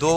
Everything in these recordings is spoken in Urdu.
2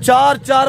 4-4,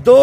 2,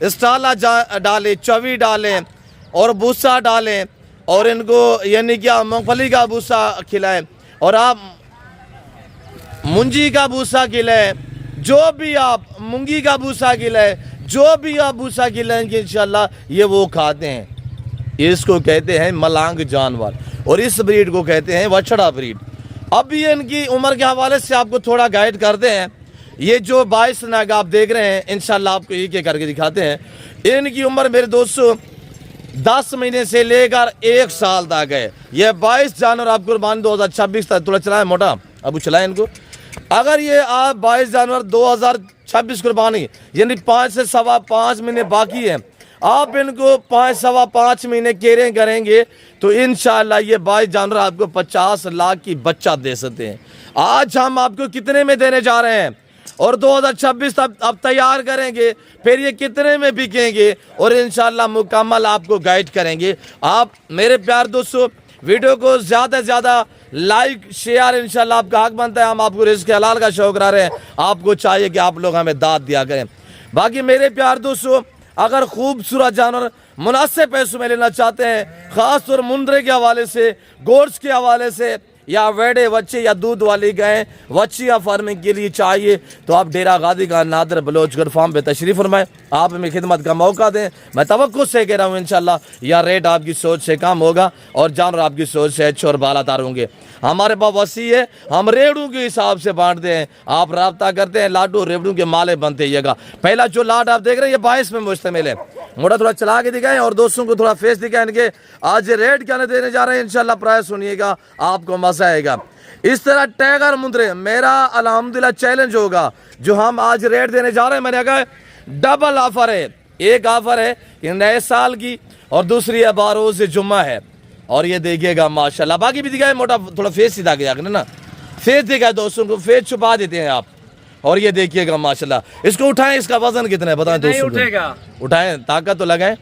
اسٹالا ڈالیں, چوی ڈالیں اور بھوسا ڈالیں اور ان کو یعنی کیا مونگ پھلی کا بھوسا کھلائیں اور آپ منجی کا بھوسا کھلائیں, جو بھی آپ مونگی کا بھوسا کھلائیں, جو بھی آپ بھوسا کھلائیں گے انشاءاللہ یہ وہ کھاتے ہیں. اس کو کہتے ہیں ملانگ جانور اور اس بریڈ کو کہتے ہیں وچھڑا بریڈ. اب یہ ان کی عمر کے حوالے سے آپ کو تھوڑا گائیڈ کرتے ہیں. یہ جو 22 نگ آپ دیکھ رہے ہیں انشاءاللہ آپ کو یہ کر کے دکھاتے ہیں. ان کی عمر میرے دوستو 10 مہینے سے لے کر 1 سال تک ہے. یہ 22 جانور آپ قربانی 2026 تک تھوڑا چلائیں موٹا ابو چلائیں ان کو. اگر یہ آپ 22 جانور 2026 قربانی یعنی 5 سے 5.25 مہینے باقی ہیں, آپ ان کو 5.25 مہینے کیئرنگ کریں گے تو انشاءاللہ یہ 22 جانور آپ کو 50 لاکھ کی بچہ دے سکتے ہیں. آج ہم آپ کو کتنے میں دینے جا رہے ہیں اور 2026 تک آپ تیار کریں گے, پھر یہ کتنے میں بکیں گے اور انشاءاللہ مکمل آپ کو گائیڈ کریں گے. آپ میرے پیار دوستو ویڈیو کو زیادہ سے زیادہ لائک شیئر انشاءاللہ آپ کا حق بنتا ہے. ہم آپ کو رزق حلال کا شوق رہا رہے ہیں, آپ کو چاہیے کہ آپ لوگ ہمیں داد دیا کریں. باقی میرے پیار دوستو اگر خوبصورت جانور مناسب پیسوں میں لینا چاہتے ہیں, خاص طور مندرے کے حوالے سے, گوشت کے حوالے سے یا ویڑے وچے یا دودھ والی گائیں وچیاں فارمنگ کے لیے چاہیے تو آپ ڈیرہ غازی خان نادر بلوچ گڑھ فارم پہ تشریف فرمائیں. آپ ہمیں خدمت کا موقع دیں. میں توقع سے کہہ رہا ہوں انشاءاللہ یا ریٹ آپ کی سوچ سے کم ہوگا اور جانور آپ کی سوچ سے اچھے اور بالا تار ہوں گے. ہمارے پاس وسیع ہے, ہم ریڑوں کے حساب سے بانٹتے ہیں. آپ رابطہ کرتے ہیں, لاڈو ریڑوں کے مالے بنتے یہ گا. پہلا جو لاڈ آپ دیکھ رہے ہیں یہ 22 میں مشتمل ہے. موٹا تھوڑا چلا کے دکھائیں اور دوستوں کو تھوڑا فیس دکھائیں کہ آج ریٹ کیا دینے جا رہے ہیں. انشاءاللہ پرائس سنیے گا, آپ کو مزہ آئے گا. اس طرح ٹیگر مندرے میرا الحمدللہ چیلنج ہوگا جو ہم آج ریٹ دینے جا رہے ہیں. میں نے کہا ڈبل آفر ہے. ایک آفر ہے کہ نئے سال کی اور دوسری ہے باروز جمعہ ہے. اور یہ دیکھیے گا ماشاءاللہ. باقی بھی دکھائے موٹا تھوڑا فیس سیدھا کے جاکر نا, فیس دکھائے دوستوں کو, فیس چھپا دیتے ہیں آپ. اور یہ دیکھیے گا ماشاءاللہ. اس کو اٹھائیں, اس کا وزن کتنا ہے بتائیں دوستوں کو. اٹھائیں, طاقت تو لگائیں.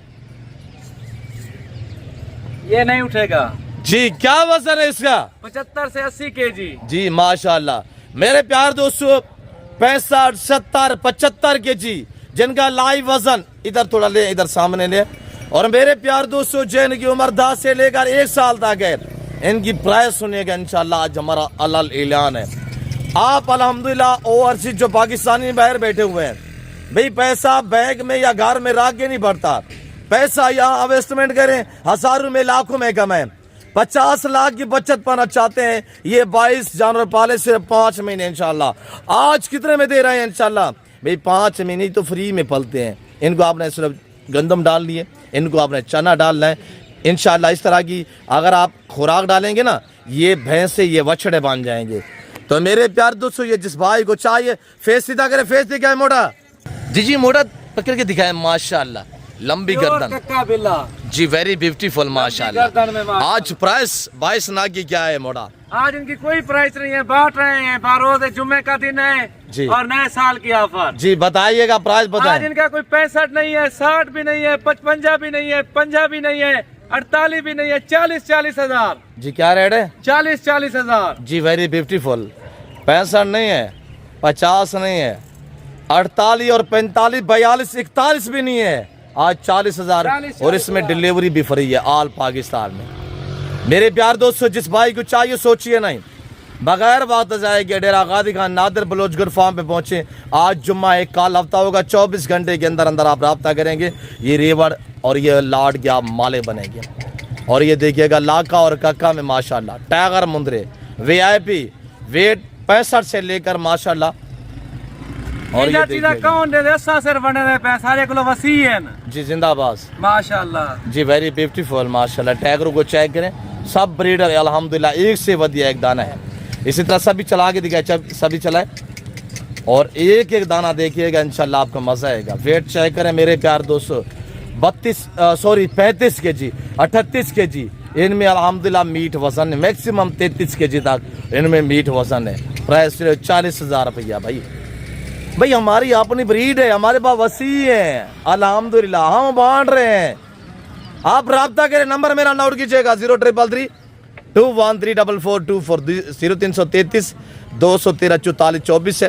یہ نہیں اٹھے گا جی. کیا وزن ہے اس کا؟ 75 سے 80 kg. جی ماشاءاللہ. میرے پیار دوستو 65 70 75 kg جن کا لائیو وزن ادھر تھوڑا لے, ادھر سامنے لے. اور میرے پیار دوستو جن کی عمر 10 سے لے کر 1 سال تک ہے, ان کی پرائس سنیے گا انشاءاللہ. آج ہمارا علل اعلان ہے. آپ الحمدللہ اوورسیز جو پاکستانی باہر بیٹھے ہوئے ہیں, بھئی پیسہ بینک میں یا گھر میں رکھ کے نہیں بڑھتا. پیسہ یہاں انویسٹمنٹ کریں, ہزاروں میں لاکھوں میں کمائیں. 50 لاکھ کی بچت پانا چاہتے ہیں, یہ 22 جانور پالے صرف 5 مہینے انشاءاللہ. آج کتنے میں دے رہے ہیں انشاءاللہ؟ بھئی 5 مہینے تو فری میں پلتے ہیں. ان کو آپ نے صرف گندم ڈال لیے, ان کو آپ نے چنا ڈالنا ہے انشاءاللہ. اس طرح کی اگر آپ خوراک ڈالیں گے نا, یہ بھینسے یہ وچھڑے بن جائیں گے. تو میرے پیار دوستو یہ جس بھائی کو چاہیے فیس سیدھا کرے, فیس دکھائے موٹا. جی موٹا پکڑ کے دکھائے ماشاءاللہ. لمبی گردن جی, ویری بیوٹیفل ماشاءاللہ. آج پرائس 22 نگ کی کیا ہے موٹا؟ آج ان کی کوئی پرائس نہیں ہے, بانٹ رہے ہیں. باروز جمعے کا دن ہے جی, اور نئے سال کی آفر. جی بتائیے گا پرائس بتائیں. آج ان کا کوئی 65 نہیں ہے, 60 بھی نہیں ہے, 55 بھی نہیں ہے, 50 بھی نہیں ہے, 48 بھی نہیں ہے, 40 ہزار. جی کیا ریٹ ہے؟ 40 ہزار. جی ویری بیوٹیفل. 65 نہیں ہے, 50 نہیں ہے, 48 اور 45 42 41 بھی نہیں ہے. آج 40 ہزار اور اس میں ڈیلیوری بھی فری ہے آل پاکستان میں. میرے پیار دوستو جس بھائی کو چاہیے سوچئے نہیں, بغیر وقت ضائع کے ڈیرہ غازی خان نادر بلوچ گڑھ فارم پہ پہنچیں. آج جمعہ ایک کال ہفتہ ہوگا, 24 گھنٹے کے اندر اندر آپ رابطہ کریں گے. یہ ریوڑ اور یہ لاڈ کے آپ مالے بنیں گے. اور یہ دیکھیے گا لاکا اور ککا میں ماشاءاللہ ٹائگر مندرے وی آئی پی, ویٹ 65 سے لے کر ماشاءاللہ. اور یہ دیکھیے کون دے دے سر بنے دے پہ سارے کلو وسیع ہیں جی. زندہ باز ماشاءاللہ. جی ویری بیوٹیفل ماشاءاللہ. ٹائگروں کو چیک کریں, سب بریڈر الحمدللہ ایک سے ودیا ایک دانہ ہے. اسی طرح سبھی چلا کے دکھائے, سبھی چلائے اور ایک ایک دانہ دیکھیے گا انشاءاللہ آپ کو مزہ آئے گا. ویٹ چیک کریں میرے پیار دوستو, 35 kg 38 kg ان میں الحمدللہ میٹ وزن ہے. میکسیمم 33 kg تک ان میں میٹ وزن ہے. پرائس 40 ہزار روپیہ. بھائی ہماری اپنی بریڈ ہے, ہمارے پاس وسیع ہے الحمدللہ, ہم بانٹ رہے ہیں. آپ رابطہ کریں, نمبر میرا نوٹ کیجئے گا 0333 213 4424 0333 213 44 24 ہے.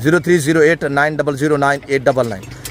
0308900989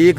1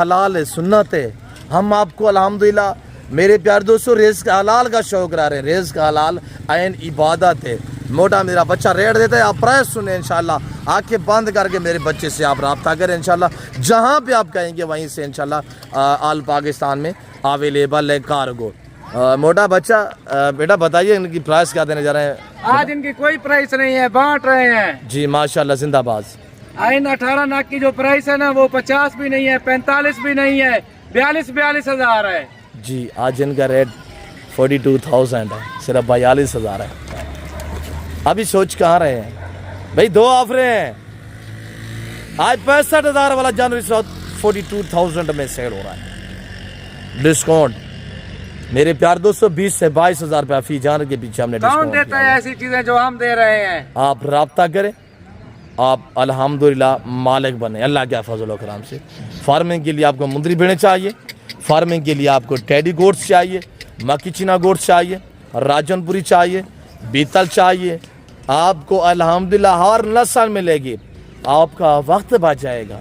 حلال ہے، سنت ہے. ہم آپ کو الحمدللہ میرے پیار دوستو رزق حلال کا شوق رہا رہے ہیں. رزق حلال عین عبادت ہے. موٹا میرا بچہ ریٹ دیتا ہے، آپ پرائز سنیں انشاءاللہ. آنکھیں بند کر کے میرے بچے سے آپ رابطہ کریں انشاءاللہ. جہاں پہ آپ کہیں گے وہیں سے انشاءاللہ آل پاکستان میں اویلیبل ہے کارگو. موٹا بچہ بیٹا بتائیے ان کی پرائز کیا دینے جا رہے ہیں؟ آج ان کی کوئی پرائس نہیں ہے، بانٹ رہے ہیں. جی ماشاءاللہ زندہ باز. آئین 18 ناک کی جو پرائس ہے نا وہ 50 بھی نہیں ہے، 45 بھی نہیں ہے، 42 ہزار ہے. جی آج ان کا ریٹ 42,000 ہے، صرف 42,000 ہے. ابھی سوچ کہاں رہے ہیں بھائی؟ دو آفریں ہیں. آج 65,000 والا جانور اس وقت 42,000 میں سیل ہو رہا ہے. ڈسکاؤنٹ میرے پیار دوستو 20 سے 22,000 روپیہ فی جانور کے پیچھے ہم نے کون ڈسکاؤنٹ دیتا ہے ایسی چیزیں جو ہم دے رہے ہیں؟ آپ رابطہ کریں، آپ الحمدللہ مالک بنیں اللہ کے فضل و کرم سے. فارمنگ کے لیے آپ کو مندری بھیڑیں چاہیے، فارمنگ کے لیے آپ کو ٹیڈی گوٹس چاہیے، مکی چینا گوٹس چاہیے، راجن پوری چاہیے، بیتل چاہیے. آپ کو الحمدللہ ہر نسل ملے گی. آپ کا وقت بچ جائے گا.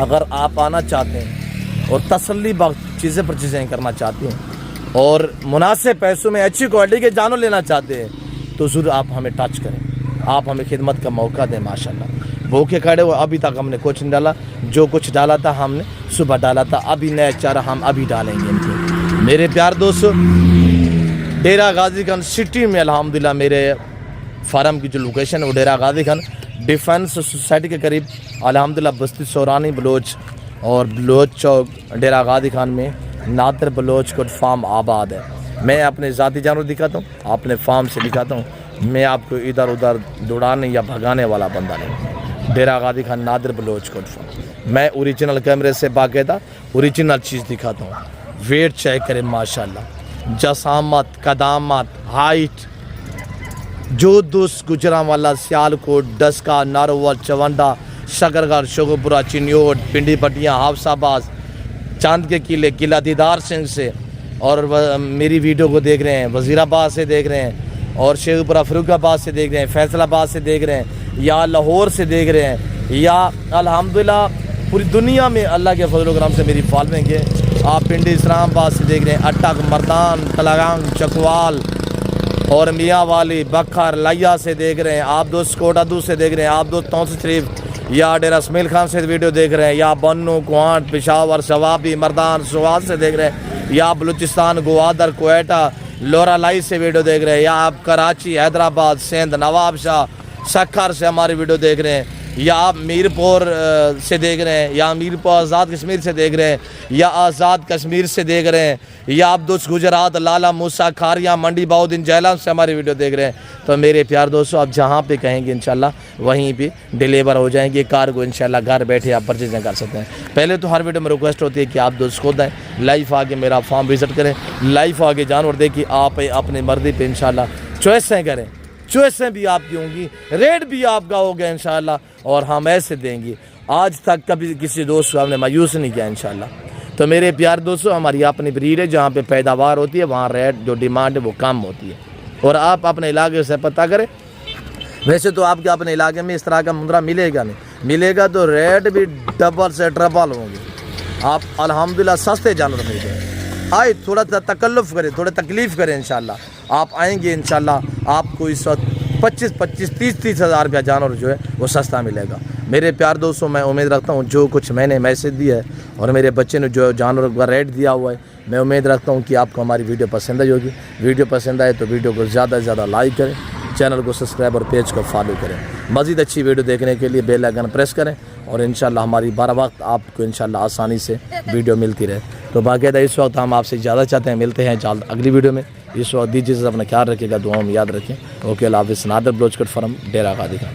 اگر آپ آنا چاہتے ہیں اور تسلی بخش چیزیں پرچیزیں کرنا چاہتے ہیں اور مناسب پیسوں میں اچھی کوالٹی کے جانور لینا چاہتے ہیں تو ضرور آپ ہمیں ٹچ کریں. آپ ہمیں خدمت کا موقع دیں. ماشاءاللہ بھوکے کھڑے ہوئے ابھی تک ہم نے کچھ نہیں ڈالا. جو کچھ ڈالا تھا ہم نے صبح ڈالا تھا. ابھی نئے چارہ ہم ابھی ڈالیں گے ان کے. میرے پیار دوستو ڈیرہ غازی خان سٹی میں الحمدللہ میرے فارم کی جو لوکیشن ہے وہ ڈیرہ غازی خان ڈیفنس سوسائٹی کے قریب الحمدللہ بستی سورانی بلوچ اور بلوچ چوک ڈیرہ غازی خان میں نادر بلوچ کوٹ فارم آباد ہے. میں اپنے ذاتی جانور دکھاتا ہوں، اپنے فارم سے دکھاتا ہوں. میں آپ کو ادھر ادھر دوڑانے یا بھگانے والا بندہ نہیں. ڈیرہ غازی خان نادر بلوچ کوٹ فارم میں اوریجنل کیمرے سے باقاعدہ اوریجنل چیز دکھاتا ہوں. ویٹ چیک کریں ماشاءاللہ، جسامت، قدامت، ہائٹ، جو دوست گجرانوالا، سیالکوٹ، ڈسکا، ناروول، چونڈا، شکرگڑھ، شوگوپورہ، چنیوٹ، پنڈی پٹیاں، حافظ آباد، چاند کے قلعے، قلعہ دیدار سنگھ سے اور میری ویڈیو کو دیکھ رہے ہیں وزیر آباد سے دیکھ رہے ہیں اور شیخ پورہ فروخ آباد سے دیکھ رہے ہیں، فیصل آباد سے دیکھ رہے ہیں یا لاہور سے دیکھ رہے ہیں یا الحمدللہ پوری دنیا میں اللہ کے فضل و کرم سے میری فالوئنگ ہے. آپ پنڈی اسلام آباد سے دیکھ رہے ہیں، اٹک، مردان، تلگانگ، چکوال اور میاں والی، بکھر، لیا سے دیکھ رہے ہیں. آپ دوست کوٹا دو سے دیکھ رہے ہیں، آپ دوست تونس شریف یا ڈیرہ اسمیل خان سے ویڈیو دیکھ رہے ہیں یا بنو، کوانٹ، پشاور، شوابی، مردان، سوات سے دیکھ رہے ہیں یا بلوچستان، گوادر، کوئٹہ، لورا لائی سے ویڈیو دیکھ رہے ہیں یا آپ کراچی، حیدرآباد، سندھ، نواب شاہ، سکھر سے ہماری ویڈیو دیکھ رہے ہیں یا آپ میرپور سے دیکھ رہے ہیں یا میرپور آزاد کشمیر سے دیکھ رہے ہیں یا آزاد کشمیر سے دیکھ رہے ہیں یا آپ دوست گجرات، لالا موسیٰ، کھاریا، منڈی باؤدین، جہلم سے ہماری ویڈیو دیکھ رہے ہیں. تو میرے پیار دوستو آپ جہاں پہ کہیں گے انشاءاللہ وہیں پہ ڈیلیور ہو جائیں گے. کار کو انشاءاللہ گھر بیٹھے آپ پرچیزیں کر سکتے ہیں. پہلے تو ہر ویڈیو میں ریکویسٹ ہوتی ہے کہ آپ دوست خود آئیں، لائف آگے میرا فارم وزٹ کریں، لائف آگے جانور دیکھیں، آپ اپنے مرضی پہ انشاءاللہ چوائسیں کریں. چوائسیں بھی آپ کی ہوں گی، ریٹ بھی آپ کا ہوگا انشاءاللہ اور ہم ایسے دیں گے. آج تک کبھی کسی دوست کو ہم نے مایوس نہیں کیا انشاءاللہ. تو میرے پیار دوستو ہماری اپنی بریڈ ہے، جہاں پہ پیداوار ہوتی ہے وہاں ریٹ جو ڈیمانڈ ہے وہ کم ہوتی ہے. اور آپ اپنے علاقے سے پتہ کریں. ویسے تو آپ کے اپنے علاقے میں اس طرح کا مندرہ ملے گا نہیں، ملے گا تو ریٹ بھی ڈبل سے ٹربل ہوں گے. آپ الحمدللہ سستے جانور مل گئے. آئے تھوڑا سا تکلف کریں، تھوڑا تکلیف کریں انشاءاللہ. آپ آئیں گے انشاءاللہ آپ کو اس وقت 25 30 ہزار روپیہ جانور جو ہے وہ سستا ملے گا. میرے پیار دوستوں میں امید رکھتا ہوں جو کچھ میں نے میسج دیا ہے اور میرے بچے نے جو جانور کا ریٹ دیا ہوا ہے، میں امید رکھتا ہوں کہ آپ کو ہماری ویڈیو پسند آئی ہوگی. ویڈیو پسند آئے تو ویڈیو کو زیادہ سے زیادہ لائک کریں، چینل کو سبسکرائب اور پیج کو فالو کریں. مزید اچھی ویڈیو دیکھنے کے لیے بیل آئیکن پریس کریں اور انشاءاللہ ہماری بارہ وقت آپ کو انشاءاللہ آسانی سے ویڈیو ملتی رہے. تو باقاعدہ اس وقت ہم آپ سے زیادہ چاہتے ہیں، ملتے ہیں جلد اگلی ویڈیو میں. اس وقت دیجیے اپنا خیال رکھے گا، دعاؤں میں یاد رکھیں. اوکے اللہ حافظ. نادر بلوچ کوٹ فارم ڈیرہ غازی خان.